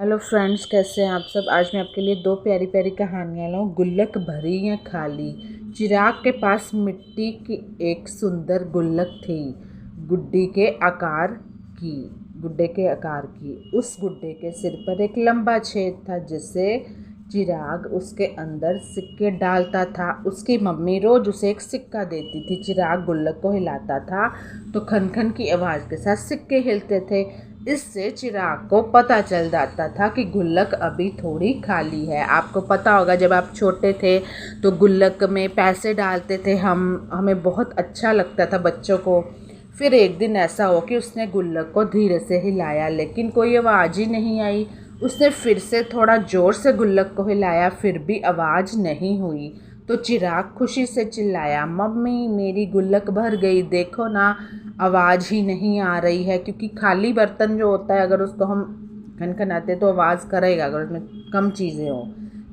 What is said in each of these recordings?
Hello friends, कैसे हैं आप सब। आज मैं आपके लिए दो प्यारी प्यारी कहानियाँ लाऊं। गुल्लक भरी या खाली। चिराग के पास मिट्टी की एक सुंदर गुल्लक थी, गुड्डी के आकार की गुड्डे के आकार की। उस गुड्डे के सिर पर एक लंबा छेद था जिससे चिराग उसके अंदर सिक्के डालता था। उसकी मम्मी रोज उसे एक सिक्का देती थी। चिराग गुल्लक को हिलाता था तो खन खन की आवाज़ के साथ सिक्के हिलते थे। इससे चिराग को पता चल जाता था कि गुल्लक अभी थोड़ी खाली है। आपको पता होगा, जब आप छोटे थे तो गुल्लक में पैसे डालते थे हमें बहुत अच्छा लगता था बच्चों को। फिर एक दिन ऐसा हुआ कि उसने गुल्लक को धीरे से हिलाया, लेकिन कोई आवाज़ ही नहीं आई। उसने फिर से थोड़ा ज़ोर से गुल्लक को हिलाया, फिर भी आवाज़ नहीं हुई। तो चिराग खुशी से चिल्लाया, मम्मी मेरी गुल्लक भर गई, देखो ना, आवाज़ ही नहीं आ रही है। क्योंकि खाली बर्तन जो होता है, अगर उसको हम खनखनाते तो आवाज़ करेगा अगर उसमें कम चीज़ें हों।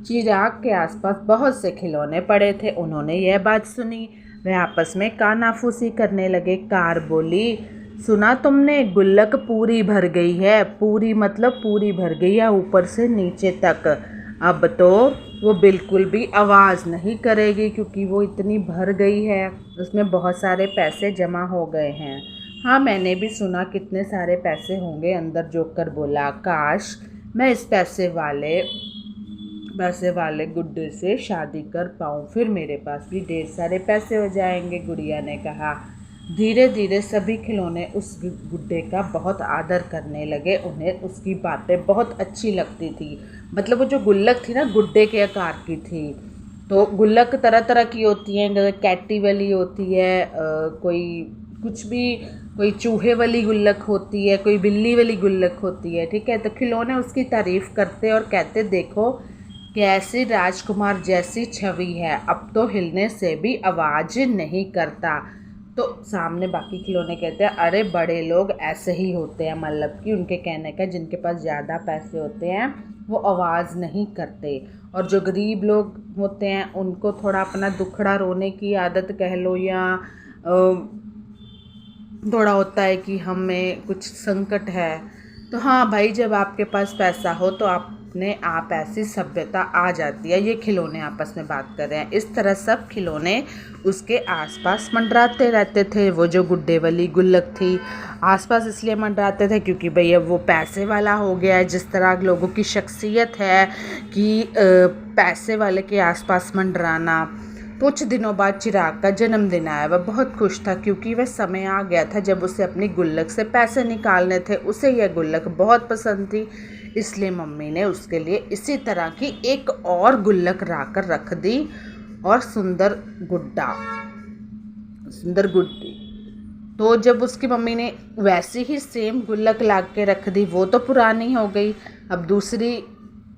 चिराग के आसपास बहुत से खिलौने पड़े थे। उन्होंने यह बात सुनी, वे आपस में कानाफूसी करने लगे। कार बोली, सुना तुमने, गुल्लक पूरी भर गई है। पूरी मतलब पूरी भर गई है, ऊपर से नीचे तक। अब तो वो बिल्कुल भी आवाज़ नहीं करेगी क्योंकि वो इतनी भर गई है, उसमें बहुत सारे पैसे जमा हो गए हैं। हाँ, मैंने भी सुना कितने सारे पैसे होंगे, अंदर जोकर बोला। काश मैं इस पैसे वाले गुड्डे से शादी कर पाऊँ, फिर मेरे पास भी ढेर सारे पैसे हो जाएंगे, गुड़िया ने कहा। धीरे धीरे सभी खिलौने उस गुड्डे का बहुत आदर करने लगे। उन्हें उसकी बातें बहुत अच्छी लगती थी। मतलब वो जो गुल्लक थी ना, गुड्डे के आकार की थी। तो गुल्लक तरह तरह की होती हैं, जैसे कैटी वाली होती है, कोई कुछ भी, कोई चूहे वाली गुल्लक होती है, कोई बिल्ली वाली गुल्लक होती है। ठीक है, तो खिलौने उसकी तारीफ़ करते और कहते, देखो कैसी राजकुमार जैसी छवि है, अब तो हिलने से भी आवाज़ नहीं करता। तो सामने बाकी खिलौने कहते हैं, अरे बड़े लोग ऐसे ही होते हैं, मतलब कि उनके कहने का, जिनके पास ज़्यादा पैसे होते हैं वो आवाज़ नहीं करते, और जो गरीब लोग होते हैं उनको थोड़ा अपना दुखड़ा रोने की आदत कह लो, या थोड़ा होता है कि हमें कुछ संकट है। तो हाँ भाई, जब आपके पास पैसा हो तो अपने आप ऐसी सभ्यता आ जाती है। ये खिलौने आपस में बात कर रहे हैं। इस तरह सब खिलौने उसके आसपास मंडराते रहते थे। वो जो गुड्डे वाली गुल्लक थी, आसपास इसलिए मंडराते थे क्योंकि भैया वो पैसे वाला हो गया है। जिस तरह लोगों की शख्सियत है कि पैसे वाले के आसपास मंडराना। कुछ दिनों बाद चिराग का जन्मदिन आया। वह बहुत खुश था क्योंकि वह समय आ गया था जब उसे अपनी गुल्लक से पैसे निकालने थे। उसे यह गुल्लक बहुत पसंद थी, इसलिए मम्मी ने उसके लिए इसी तरह की एक और गुल्लक लाकर रख दी, और सुंदर गुड्डी। तो जब उसकी मम्मी ने वैसी ही सेम गुल्लक ला के रख दी, वो तो पुरानी हो गई, अब दूसरी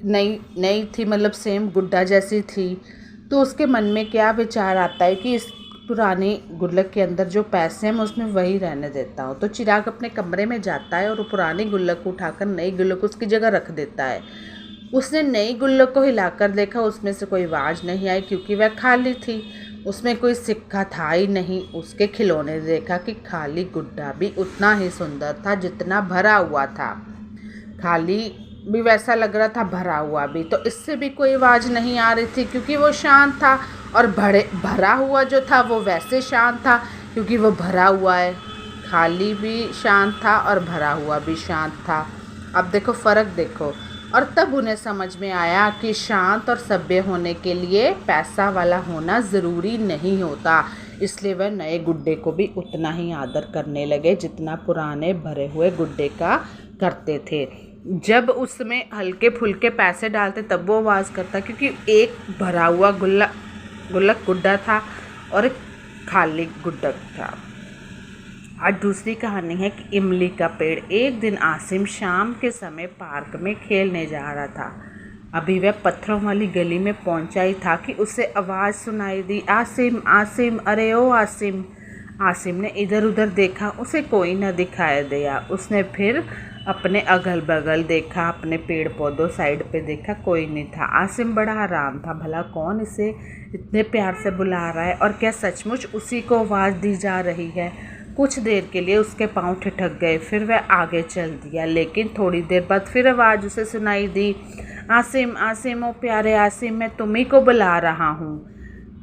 नई नई थी, मतलब सेम गुड्डा जैसी थी। तो उसके मन में क्या विचार आता है कि इस पुरानी गुल्लक के अंदर जो पैसे हैं मैं उसमें वही रहने देता हूँ। तो चिराग अपने कमरे में जाता है और वो पुरानी गुल्लक को उठाकर नई गुल्लक उसकी जगह रख देता है। उसने नई गुल्लक को हिलाकर देखा, उसमें से कोई आवाज़ नहीं आई क्योंकि वह खाली थी, उसमें कोई सिक्का था ही नहीं। उसके खिलौने ने देखा कि खाली गुड्डा भी उतना ही सुंदर था जितना भरा हुआ था। खाली भी वैसा लग रहा था, भरा हुआ भी। तो इससे भी कोई आवाज़ नहीं आ रही थी क्योंकि वो शांत था, और भरा हुआ जो था वो वैसे शांत था क्योंकि वो भरा हुआ है। खाली भी शांत था और भरा हुआ भी शांत था। अब देखो फ़र्क देखो। और तब उन्हें समझ में आया कि शांत और सभ्य होने के लिए पैसा वाला होना ज़रूरी नहीं होता। इसलिए वह नए गुड्डे को भी उतना ही आदर करने लगे जितना पुराने भरे हुए गुड्डे का करते थे। जब उसमें हल्के फुल्के पैसे डालते तब वो आवाज़ करता, क्योंकि एक भरा हुआ गुल्लक गुड्डा था और एक खाली गुड्डक था। आज दूसरी कहानी है कि इमली का पेड़। एक दिन आसिम शाम के समय पार्क में खेलने जा रहा था। अभी वह पत्थरों वाली गली में पहुंचा ही था कि उसे आवाज़ सुनाई दी, आसिम आसिम, अरे ओ आसिम। आसिम ने इधर उधर देखा, उसे कोई न दिखाई दिया। उसने फिर अपने अगल बगल देखा, अपने पेड़ पौधों साइड पे देखा, कोई नहीं था। आसिम बड़ा हैरान था, भला कौन इसे इतने प्यार से बुला रहा है, और क्या सचमुच उसी को आवाज़ दी जा रही है। कुछ देर के लिए उसके पाँव ठिठक गए, फिर वह आगे चल दिया। लेकिन थोड़ी देर बाद फिर आवाज़ उसे सुनाई दी, आसिम आसिम, ओ प्यारे आसिम, मैं तुम्ही को बुला रहा हूँ।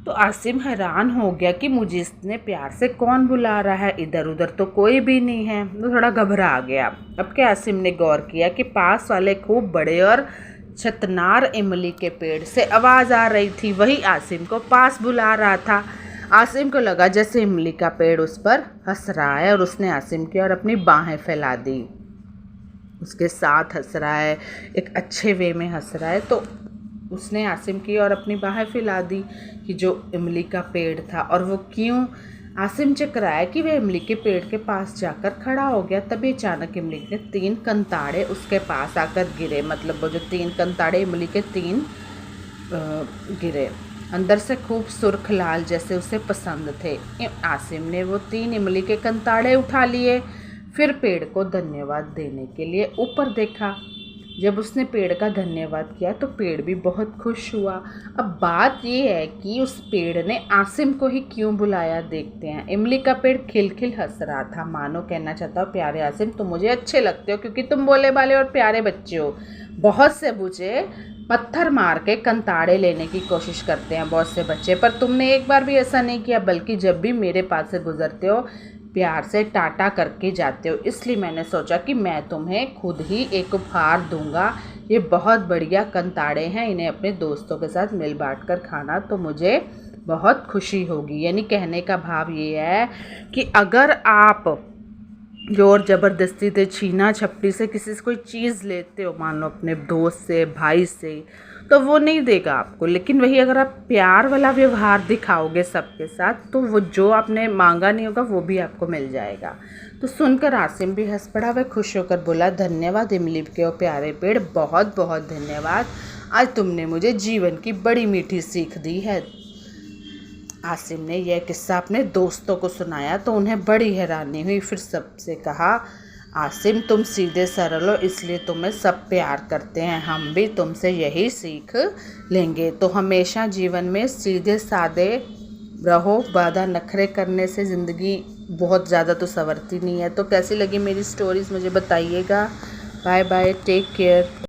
तो आसिम हैरान हो गया कि मुझे इतने प्यार से कौन बुला रहा है, इधर उधर तो कोई भी नहीं है। वो थोड़ा घबरा गया। अब क्या आसिम ने गौर किया कि पास वाले खूब बड़े और छतनार इमली के पेड़ से आवाज़ आ रही थी। वही आसिम को पास बुला रहा था। आसिम को लगा जैसे इमली का पेड़ उस पर हंस रहा है और उसने आसिम की ओर अपनी बाहें फैला दी। उसके साथ हंस रहा है, एक अच्छे वे में हंस रहा है। तो उसने आसिम की ओर अपनी बाहें फैला दी कि जो इमली का पेड़ था। और वो क्यों, आसिम चकराया कि वह इमली के पेड़ के पास जाकर खड़ा हो गया। तभी अचानक इमली के 3 कंताड़े उसके पास आकर गिरे। मतलब वो जो 3 कंताड़े इमली के 3 गिरे, अंदर से खूब सुर्ख लाल, जैसे उसे पसंद थे। आसिम ने वो 3 इमली के कंताड़े उठा लिए, फिर पेड़ को धन्यवाद देने के लिए ऊपर देखा। जब उसने पेड़ का धन्यवाद किया तो पेड़ भी बहुत खुश हुआ। अब बात ये है कि उस पेड़ ने आसिम को ही क्यों बुलाया, देखते हैं। इमली का पेड़ खिलखिल हंस रहा था, मानो कहना चाहता हो, प्यारे आसिम, तुम मुझे अच्छे लगते हो क्योंकि तुम भोले भाले और प्यारे बच्चे हो। बहुत से मुझे पत्थर मार के कंताड़े लेने की कोशिश करते हैं बहुत से बच्चे, पर तुमने एक बार भी ऐसा नहीं किया, बल्कि जब भी मेरे पास से गुजरते हो प्यार से टाटा करके जाते हो। इसलिए मैंने सोचा कि मैं तुम्हें खुद ही एक उपहार दूंगा। ये बहुत बढ़िया कंताड़े हैं, इन्हें अपने दोस्तों के साथ मिल बांट कर खाना तो मुझे बहुत खुशी होगी। यानी कहने का भाव ये है कि अगर आप जोर ज़बरदस्ती से, छीना झपटी से किसी से कोई चीज़ लेते हो, मान लो अपने दोस्त से, भाई से, तो वो नहीं देगा आपको। लेकिन वही अगर आप प्यार वाला व्यवहार दिखाओगे सबके साथ, तो वो जो आपने मांगा नहीं होगा वो भी आपको मिल जाएगा। तो सुनकर आसिम भी हंस पड़ा। वह खुश होकर बोला, धन्यवाद इमली के और प्यारे पेड़, बहुत बहुत धन्यवाद। आज तुमने मुझे जीवन की बड़ी मीठी सीख दी है। आसिम ने यह किस्सा अपने दोस्तों को सुनाया तो उन्हें बड़ी हैरानी हुई। फिर सबसे कहा, आसिम, तुम सीधे सरल हो, इसलिए तुम्हें सब प्यार करते हैं। हम भी तुमसे यही सीख लेंगे। तो हमेशा जीवन में सीधे साधे रहो। ज़्यादा नखरे करने से ज़िंदगी बहुत ज़्यादा तो संवरती नहीं है। तो कैसी लगी मेरी स्टोरीज़ मुझे बताइएगा। Bye bye, take care.